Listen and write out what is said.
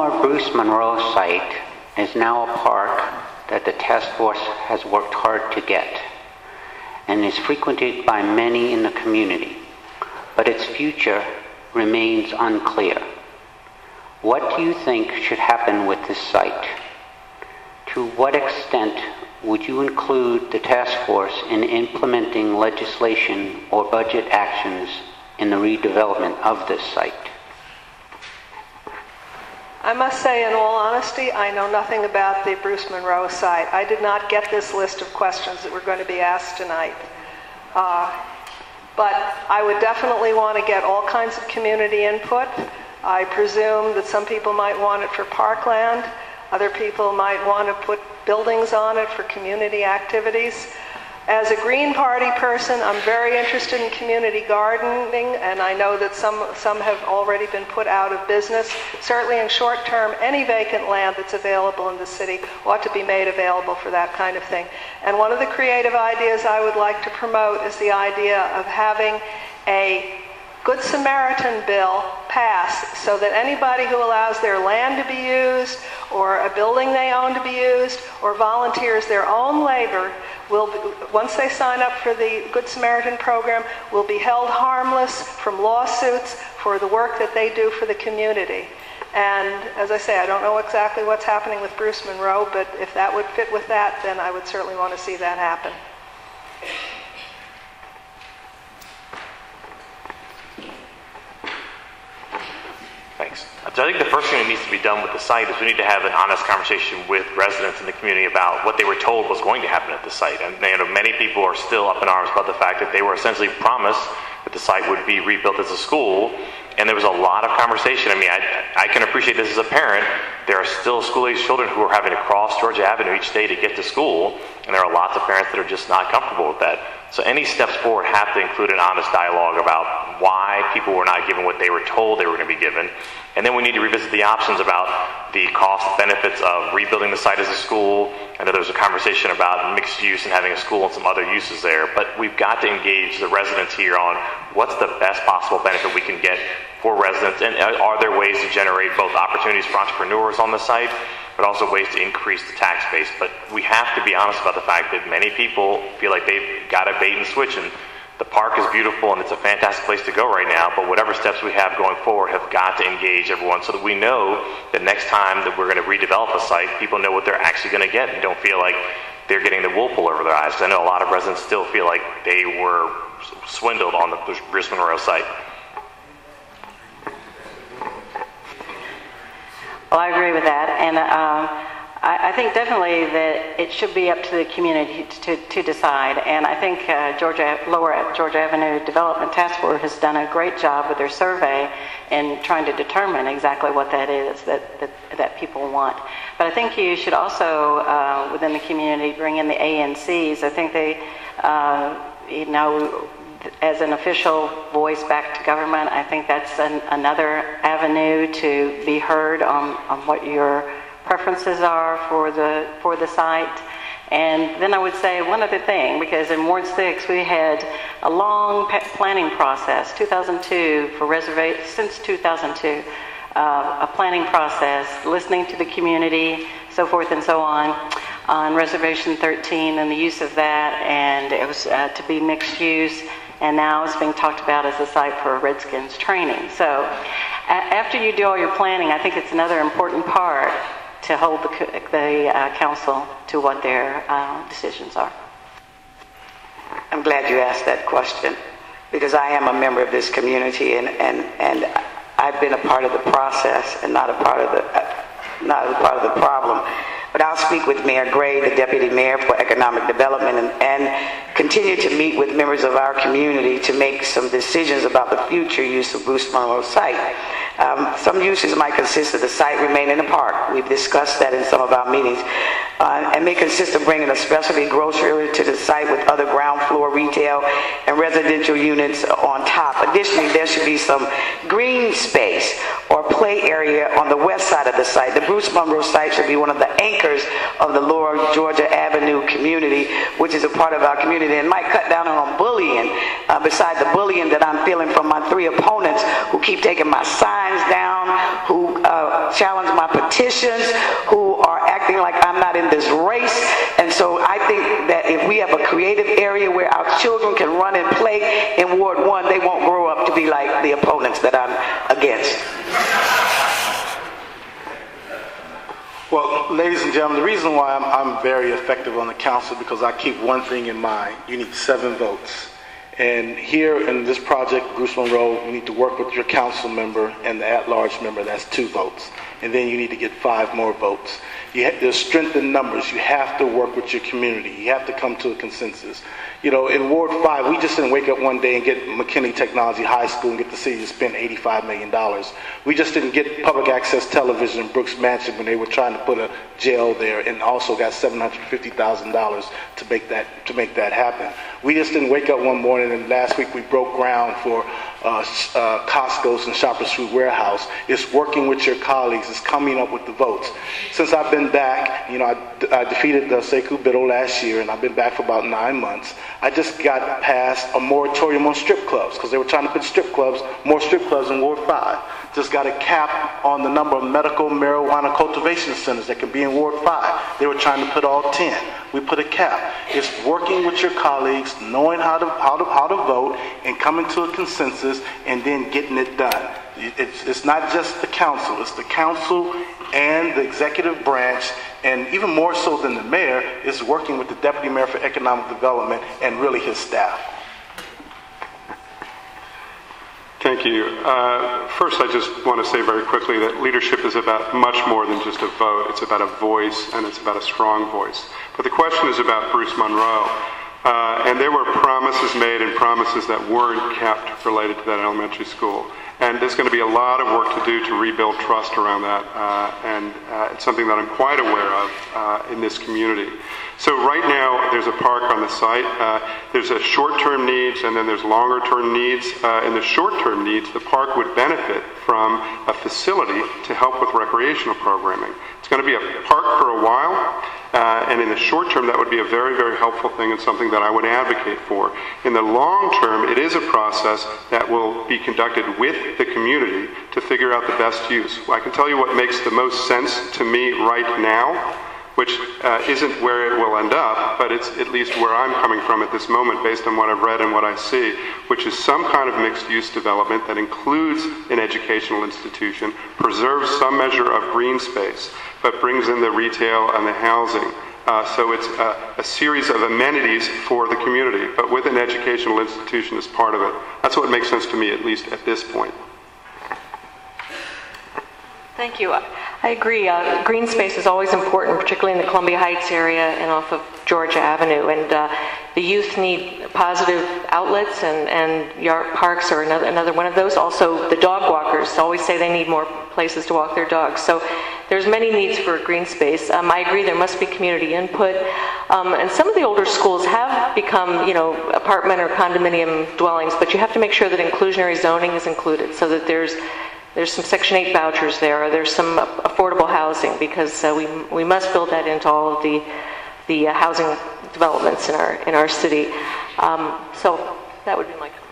former Bruce Monroe site is now a park that the task force has worked hard to get and is frequented by many in the community, but its future remains unclear. What do you think should happen with this site? To what extent would you include the task force in implementing legislation or budget actions in the redevelopment of this site? I must say, in all honesty, I know nothing about the Bruce Monroe site. I did not get this list of questions that were going to be asked tonight. But I would definitely want to get all kinds of community input. I presume that some people might want it for parkland. Other people might want to put buildings on it for community activities. As a Green Party person, I'm very interested in community gardening, and I know that some have already been put out of business. Certainly in short term, any vacant land that's available in the city ought to be made available for that kind of thing. And one of the creative ideas I would like to promote is the idea of having a Good Samaritan bill passed so that anybody who allows their land to be used, or a building they own to be used, or volunteers their own labor, will, once they sign up for the Good Samaritan program, will be held harmless from lawsuits for the work that they do for the community. And as I say, I don't know exactly what's happening with Bruce Monroe, but if that would fit with that, then I would certainly want to see that happen. Thanks. So I think the first thing that needs to be done with the site is we need to have an honest conversation with residents in the community about what they were told was going to happen at the site. And many people are still up in arms about the fact that they were essentially promised that the site would be rebuilt as a school. And there was a lot of conversation. I mean, I can appreciate this as a parent. There are still school-age children who are having to cross Georgia Avenue each day to get to school. And there are lots of parents that are just not comfortable with that. So any steps forward have to include an honest dialogue about why people were not given what they were told they were going to be given. And then we need to revisit the options about the cost benefits of rebuilding the site as a school. I know there was a conversation about mixed use and having a school and some other uses there. But we've got to engage the residents here on what's the best possible benefit we can get for residents, and are there ways to generate both opportunities for entrepreneurs on the site, but also ways to increase the tax base. But we have to be honest about the fact that many people feel like they've got a bait and switch, and the park is beautiful and it's a fantastic place to go right now, but whatever steps we have going forward have got to engage everyone so that we know that next time that we're going to redevelop a site, people know what they're actually going to get and don't feel like they're getting the wool pulled over their eyes. I know a lot of residents still feel like they were swindled on the Bruce Monroe site. Well, I agree with that, and I think definitely that it should be up to the community to decide. And I think Lower Georgia Avenue Development Task Force has done a great job with their survey in trying to determine exactly what that is that people want. But I think you should also, within the community, bring in the ANCs. I think they, as an official voice back to government, I think that's another avenue to be heard on what your preferences are for the site. And then I would say one other thing, because in Ward 6 we had a long planning process, 2002 for reservation, since 2002, a planning process, listening to the community, so forth and so on Reservation 13 and the use of that, and it was to be mixed use. And now it's being talked about as a site for Redskins training. So after you do all your planning, I think it's another important part to hold the council to what their decisions are. I'm glad you asked that question, because I am a member of this community, and I've been a part of the process and not a part of the problem. But I'll speak with Mayor Gray, the Deputy Mayor for Economic Development, and continue to meet with members of our community to make some decisions about the future use of Bruce Monroe site. Some uses might consist of the site remaining a park. We've discussed that in some of our meetings. And may consist of bringing a specialty grocery to the site with other ground floor retail and residential units on top. Additionally, there should be some green space or play area on the west side of the site. The Bruce Monroe site should be one of the anchors of the Lower Georgia Avenue community, which is a part of our community, and might cut down on bullying, besides the bullying that I'm feeling from my three opponents who keep taking my signs down, who challenge my petitions, who are acting like I'm not in this race. And so I think that if we have a creative area where our children can run and play in Ward 1, they won't grow up to be like the opponents that I'm against. Well, ladies and gentlemen, the reason why I'm very effective on the council because I keep one thing in mind. You need 7 votes. And here in this project, Bruce Monroe, you need to work with your council member and the at-large member. That's 2 votes. And then you need to get 5 more votes. There's strength in numbers. You have to work with your community. You have to come to a consensus. You know, in Ward 5, we just didn't wake up one day and get McKinney Technology High School and get the city to spend $85 million. We just didn't get public access television in Brooks Mansion when they were trying to put a jail there, and also got $750,000 to make that happen. We just didn't wake up one morning and last week we broke ground for Costco's and Shoppers Food Warehouse. It's working with your colleagues. It's coming up with the votes. Since I've been back, you know, I defeated the Sekou Bitto last year, and I've been back for about 9 months. I just got past a moratorium on strip clubs because they were trying to put more strip clubs in Ward 5. Just got a cap on the number of medical marijuana cultivation centers that can be in Ward 5. They were trying to put all 10. We put a cap. It's working with your colleagues, knowing how to vote, and coming to a consensus, and then getting it done. It's not just the council. It's the council and the executive branch, and even more so than the mayor, is working with the deputy mayor for economic development and really his staff. Thank you. First, I just want to say very quickly that leadership is about much more than just a vote. It's about a voice, and it's about a strong voice. But the question is about Bruce Monroe. And there were promises made and promises that weren't kept related to that elementary school. And there's going to be a lot of work to do to rebuild trust around that. And it's something that I'm quite aware of in this community. So right now, there's a park on the site. There's a short-term needs, and then there's longer-term needs. In the short-term needs, the park would benefit from a facility to help with recreational programming. It's going to be a park for a while, and in the short term, that would be a very, very helpful thing and something that I would advocate for. In the long term, it is a process that will be conducted with the community to figure out the best use. I can tell you what makes the most sense to me right now, which isn't where it will end up, but it's at least where I'm coming from at this moment based on what I've read and what I see, which is some kind of mixed-use development that includes an educational institution, preserves some measure of green space, but brings in the retail and the housing. So it's a series of amenities for the community, but with an educational institution as part of it. That's what makes sense to me, at least at this point. Thank you. I agree. Green space is always important, particularly in the Columbia Heights area and off of Georgia Avenue. And the youth need positive outlets, and yard parks are another one of those. Also, the dog walkers always say they need more places to walk their dogs. So there's many needs for green space. I agree there must be community input. And some of the older schools have become, apartment or condominium dwellings, but you have to make sure that inclusionary zoning is included so that there's some Section 8 vouchers there, or there's some affordable housing, because we must build that into all of the housing developments in our city. So that would be my comment.